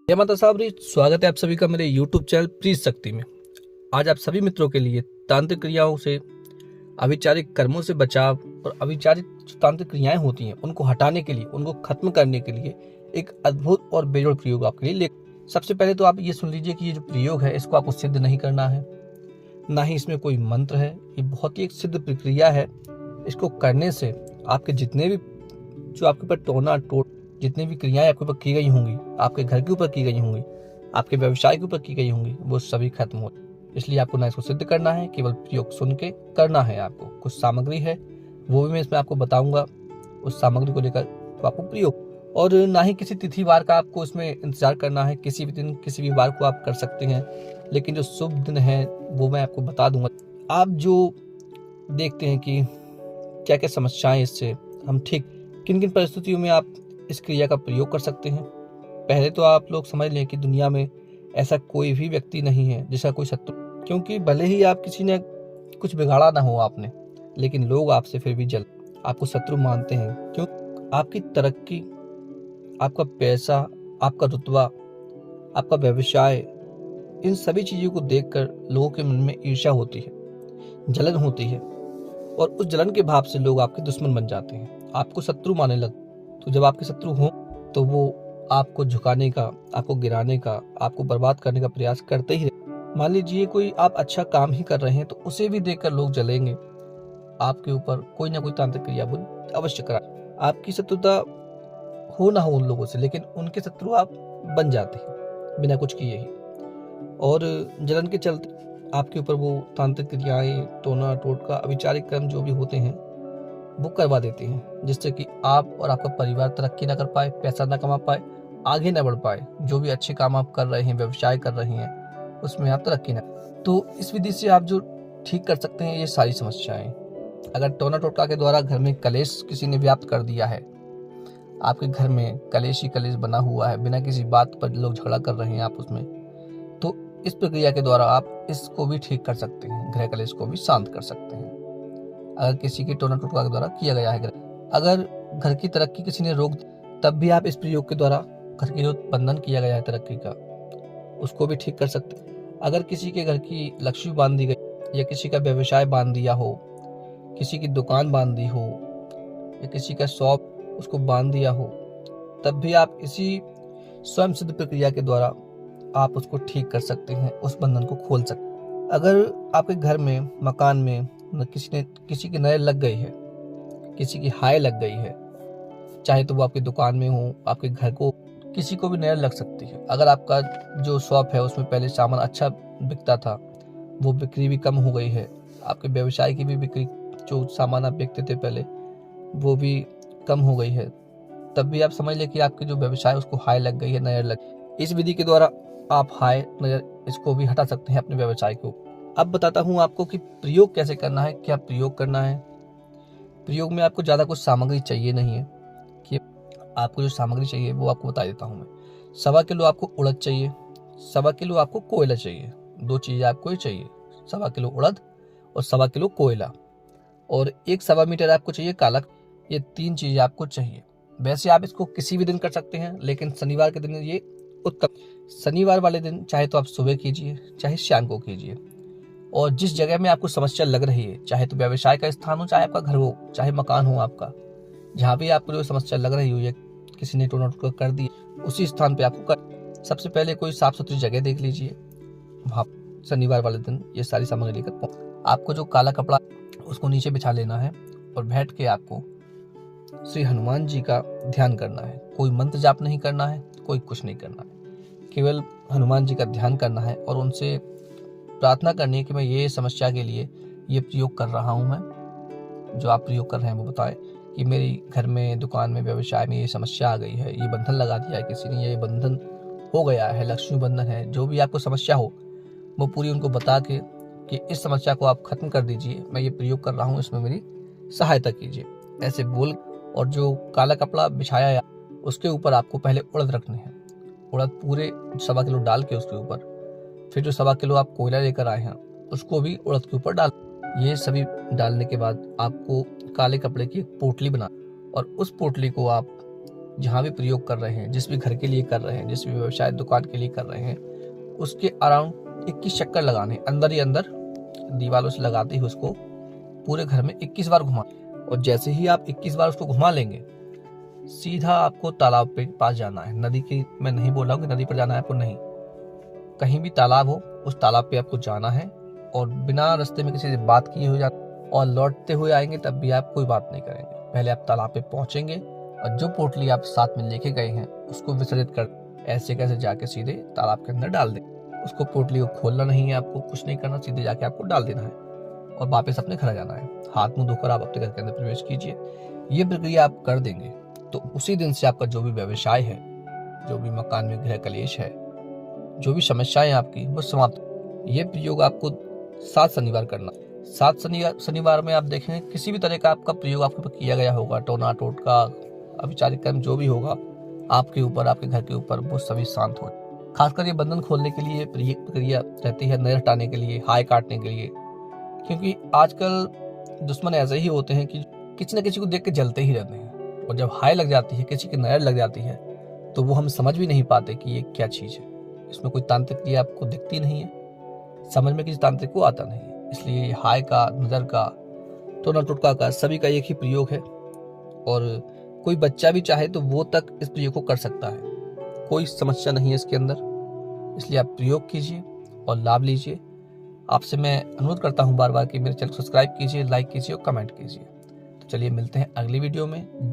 जय माता साहब रे, स्वागत है आप सभी का मेरे YouTube चैनल प्रीत शक्ति में। आज आप सभी मित्रों के लिए तांत्रिक क्रियाओं से, अविचारिक कर्मों से बचाव और अविचारिक जो तांत्रिक क्रियाएं होती हैं उनको हटाने के लिए, उनको खत्म करने के लिए एक अद्भुत और बेजोड़ प्रयोग आपके लिए ले। सबसे पहले तो आप ये सुन लीजिए कि ये जो प्रयोग है इसको आपको सिद्ध नहीं करना है, ना ही इसमें कोई मंत्र है। ये बहुत ही एक सिद्ध प्रक्रिया है। इसको करने से आपके जितने भी जो आपके ऊपर टोना टोट जितनी भी क्रियाएं आपके ऊपर की गई होंगी, आपके घर के ऊपर की गई होंगी, आपके व्यवसाय के ऊपर की गई होंगी, वो सभी खत्म हो। इसलिए आपको ना इसको सिद्ध करना है, केवल प्रयोग सुन के करना है। आपको कुछ सामग्री है वो भी मैं इसमें आपको बताऊंगा, उस सामग्री को लेकर तो आपको प्रयोग। और ना ही किसी तिथि वार का आपको इसमें इंतजार करना है। किसी भी दिन किसी भी वार को आप कर सकते हैं, लेकिन जो शुभ दिन है वो मैं आपको बता दूंगा। आप जो देखते हैं कि क्या क्या समस्याएं इससे हम ठीक, किन किन परिस्थितियों में आप इस क्रिया का प्रयोग कर सकते हैं। पहले तो आप लोग समझ लें कि दुनिया में ऐसा कोई भी व्यक्ति नहीं है जिसका कोई शत्रु, क्योंकि भले ही आप किसी ने कुछ बिगाड़ा ना हो आपने, लेकिन लोग आपसे फिर भी आपको शत्रु मानते हैं। क्यों? आपकी तरक्की, आपका पैसा, आपका रुतबा, आपका व्यवसाय, इन सभी चीजों को देखकर लोगों के मन में ईर्ष्या होती है, जलन होती है, और उस जलन के भाव से लोग आपके दुश्मन बन जाते हैं, आपको शत्रु मानने लगते। तो जब आपके शत्रु हो तो वो आपको झुकाने का, आपको गिराने का, आपको बर्बाद करने का प्रयास करते ही रहे। मान लीजिए कोई आप अच्छा काम ही कर रहे हैं तो उसे भी देखकर लोग जलेंगे। आपके ऊपर कोई ना कोई तांत्रिक क्रिया अवश्य करा। आपकी शत्रुता हो ना हो उन लोगों से, लेकिन उनके शत्रु आप बन जाते हैं बिना कुछ किए ही। और जलन के चलते आपके ऊपर वो तांत्रिक क्रियाएं, टोना टोटका, अविचारिक कर्म जो भी होते हैं वो करवा देते हैं, जिससे कि आप और आपका परिवार तरक्की ना कर पाए, पैसा ना कमा पाए, आगे ना बढ़ पाए। जो भी अच्छे काम आप कर रहे हैं, व्यवसाय कर रहे हैं, उसमें आप तरक्की ना। तो इस विधि से आप जो ठीक कर सकते हैं ये सारी समस्याएं। अगर टोना टोटका के द्वारा घर में कलेश किसी ने व्याप्त कर दिया है, आपके घर में कलेश ही कलेश बना हुआ है, बिना किसी बात पर लोग झगड़ा कर रहे हैं आपस में, तो इस प्रक्रिया के द्वारा आप इसको भी ठीक कर सकते हैं, गृह कलेश को भी शांत कर सकते हैं। अगर किसी के टोना टोटका के द्वारा किया गया है, अगर घर की तरक्की किसी ने रोक दी, तब भी आप इस प्रयोग के द्वारा घर की जो बंधन किया गया है तरक्की का, उसको भी ठीक कर सकते हैं। अगर किसी के घर की लक्ष्मी बांध दी गई, या किसी का व्यवसाय बांध दिया हो, किसी की दुकान बांध दी हो, या किसी का शॉप उसको बांध दिया हो, तब भी आप इसी स्वयं सिद्ध प्रक्रिया के द्वारा आप उसको ठीक कर सकते हैं, उस बंधन को खोल सकते हैं। अगर आपके घर में, मकान में किसी की नजर लग गई है, किसी की हाय लग गई है, चाहे तो वो आपकी दुकान में हो, आपके घर को किसी को भी नजर लग सकती है। अगर आपका जो शॉप है उसमें पहले सामान अच्छा बिकता था, वो बिक्री भी कम हो गई है, आपके व्यवसाय की भी बिक्री, जो सामान आप बेचते थे पहले वो भी कम हो गई है, तब भी आप समझ ले कि आपके जो व्यवसाय उसको हाय लग गई है, नजर लग। इस विधि के द्वारा आप हाय नजर इसको भी हटा सकते हैं अपने व्यवसाय को। अब बताता हूँ आपको कि प्रयोग कैसे करना है, क्या प्रयोग करना है। प्रयोग में आपको ज़्यादा कुछ सामग्री चाहिए नहीं है, कि आपको जो सामग्री चाहिए वो आपको बता देता हूँ मैं। 1.25 किलो आपको उड़द चाहिए, 1.25 किलो आपको कोयला चाहिए। 2 चीज़ें आपको ही चाहिए, 1.25 किलो उड़द और 1.25 किलो कोयला, और 1.25 मीटर आपको चाहिए काला। ये 3 चीज़ें आपको चाहिए। वैसे आप इसको किसी भी दिन कर सकते हैं, लेकिन शनिवार के दिन ये उत्तम। शनिवार वाले दिन चाहे तो आप सुबह कीजिए, चाहे शाम को कीजिए। और जिस जगह में आपको समस्या लग रही है, चाहे तो व्यवसाय का स्थान हो, चाहे आपका घर हो, चाहे मकान हो आपका, जहाँ भी आपको जो समस्या लग रही हो, या किसी ने टोना टोटका कर दी, उसी स्थान पे आपको कर। सबसे पहले कोई साफ सुथरी जगह देख लीजिए, वहाँ शनिवार वाले दिन ये सारी सामग्री लेकर आपको जो काला कपड़ा उसको नीचे बिछा लेना है, और बैठ के आपको श्री हनुमान जी का ध्यान करना है। कोई मंत्र जाप नहीं करना है, कोई कुछ नहीं करना है, केवल हनुमान जी का ध्यान करना है और उनसे प्रार्थना करनी है कि मैं ये समस्या के लिए ये प्रयोग कर रहा हूँ। मैं जो आप प्रयोग कर रहे हैं वो बताएं कि मेरी घर में, दुकान में, व्यवसाय में ये समस्या आ गई है, ये बंधन लगा दिया है किसी ने, ये बंधन हो गया है, लक्ष्मी बंधन है। जो भी आपको समस्या हो वो पूरी उनको बता के कि इस समस्या को आप खत्म कर दीजिए, मैं ये प्रयोग कर रहा हूँ, इसमें मेरी सहायता कीजिए, ऐसे बोल। और जो काला कपड़ा बिछाया है उसके ऊपर आपको पहले उड़द रखने हैं। उड़द पूरे 1.25 किलो डाल के उसके ऊपर, फिर जो 1.25 किलो आप कोयला लेकर आए हैं उसको भी उड़द के ऊपर डाल। ये सभी डालने के बाद आपको काले कपड़े की एक पोटली बना, और उस पोटली को आप जहाँ भी प्रयोग कर रहे हैं, जिस भी घर के लिए कर रहे हैं, जिस भी व्यवसाय दुकान के लिए कर रहे हैं, उसके अराउंड 21 चक्कर लगाने, अंदर ही अंदर दीवारों से लगाते ही उसको पूरे घर में 21 बार घुमा। और जैसे ही आप 21 बार उसको घुमा लेंगे, सीधा आपको तालाब पे पास जाना है। नदी की मैं नहीं बोल रहा हूँ कि नदी पर जाना है आपको, नहीं, कहीं भी तालाब हो उस तालाब पे आपको जाना है और बिना रास्ते में किसी से बात किए हुए जाना, और लौटते हुए आएंगे तब भी आप कोई बात नहीं करेंगे। पहले आप तालाब पे पहुंचेंगे और जो पोटली आप साथ में लेके गए हैं उसको विसर्जित कर ऐसे कैसे जाके सीधे तालाब के अंदर डाल दें। उसको पोटली को खोलना नहीं है, आपको कुछ नहीं करना, सीधे जाके आपको डाल देना है और वापस अपने घर जाना है। हाथ मुंह धोकर आप अपने घर के अंदर प्रवेश कीजिए। ये प्रक्रिया आप कर देंगे तो उसी दिन से आपका जो भी व्यवसाय है, जो भी मकान में गृह कलेश है, जो भी समस्याएं आपकी, वो समाप्त। ये प्रयोग आपको 7 शनिवार करना। 7 शनिवार में आप देखेंगे किसी भी तरह का आपका प्रयोग आपके ऊपर किया गया होगा, टोना टोटका अभिचारिक कर्म जो भी होगा आपके ऊपर, आपके घर के ऊपर, वो सभी शांत हो। खासकर ये बंधन खोलने के लिए प्रक्रिया रहती है, नजर हटाने के लिए, हाय काटने के लिए। क्योंकि आजकल दुश्मन ऐसे ही होते हैं कि किसी न किसी को देख के जलते ही रहते हैं, और जब हाय लग जाती है, किसी की नजर लग जाती है, तो वो हम समझ भी नहीं पाते कि ये क्या चीज है। इसमें कोई तांत्रिक क्रिया आपको दिखती नहीं है, समझ में किसी तांत्रिक को आता नहीं है। इसलिए हाय का, नजर का, टोना टोटका का, सभी का एक ही प्रयोग है। और कोई बच्चा भी चाहे तो वो तक इस प्रयोग को कर सकता है, कोई समस्या नहीं है इसके अंदर। इसलिए आप प्रयोग कीजिए और लाभ लीजिए। आपसे मैं अनुरोध करता हूँ बार बार कि मेरे चैनल को सब्सक्राइब कीजिए, लाइक कीजिए और कमेंट कीजिए। तो चलिए मिलते हैं अगली वीडियो में।